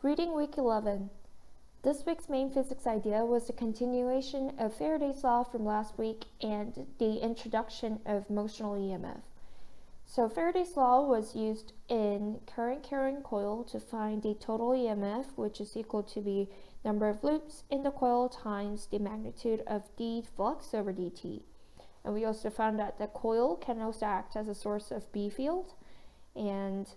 Reading Week 11. This week's main physics idea was the continuation of Faraday's law from last week and the introduction of motional emf. So Faraday's law was used in current carrying coil to find the total EMF, which is equal to the number of loops in the coil times the magnitude of d flux over dt. And we also found out that coil can also act as a source of B field, and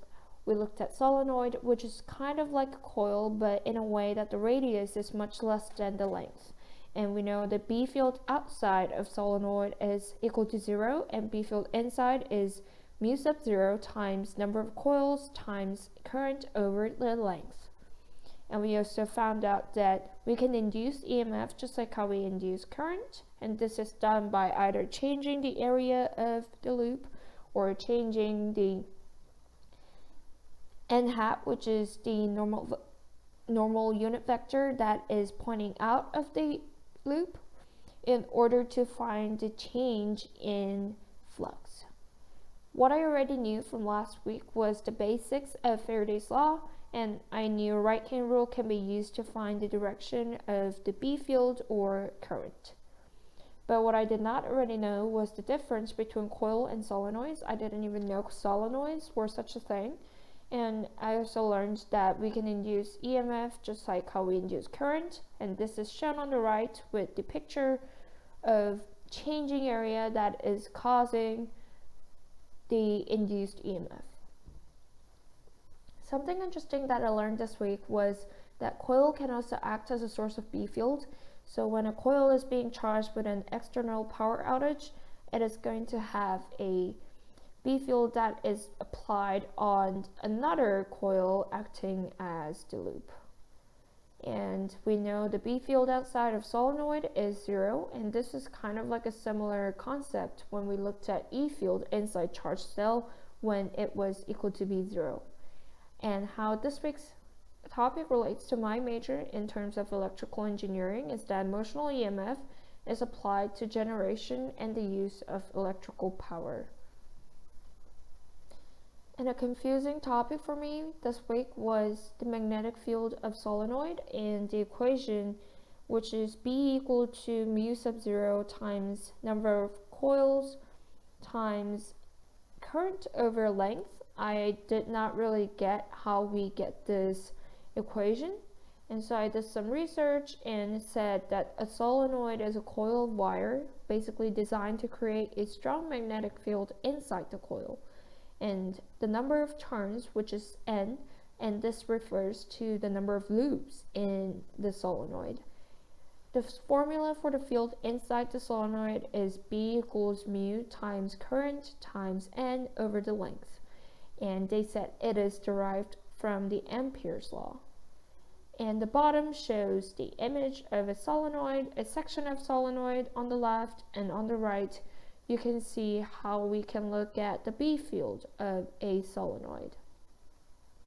we looked at solenoid, which is kind of like a coil, but in a way that the radius is much less than the length. And we know the B field outside of solenoid is equal to 0, and B field inside is mu sub 0 times number of coils times current over the length. And we also found out that we can induce EMF just like how we induce current, and this is done by either changing the area of the loop or changing the n hat, which is the normal unit vector that is pointing out of the loop, in order to find the change in flux. What I already knew from last week was the basics of Faraday's law, and I knew right-hand rule can be used to find the direction of the B field or current. But what I did not already know was the difference between coil and solenoids. I didn't even know solenoids were such a thing. And I also learned that we can induce EMF just like how we induce current, and this is shown on the right with the picture of changing area that is causing the induced EMF. Something interesting that I learned this week was that coil can also act as a source of B field. So when a coil is being charged with an external power outage, it is going to have a B field that is applied on another coil acting as the loop. And we know the B field outside of solenoid is 0, and this is kind of like a similar concept when we looked at E field inside charged cell when it was equal to B0. And how this week's topic relates to my major in terms of electrical engineering is that motional EMF is applied to generation and the use of electrical power. And a confusing topic for me this week was the magnetic field of solenoid and the equation, which is B equal to mu sub 0 times number of coils times current over length. I did not really get how we get this equation, and so I did some research, and it said that a solenoid is a coil of wire basically designed to create a strong magnetic field inside the coil, and the number of turns, which is n, and this refers to the number of loops in the solenoid. The formula for the field inside the solenoid is B equals mu times current times n over the length, and they said it is derived from the Ampere's law. And the bottom shows the image of a solenoid, a section of solenoid on the left, and on the right you can see how we can look at the B field of a solenoid.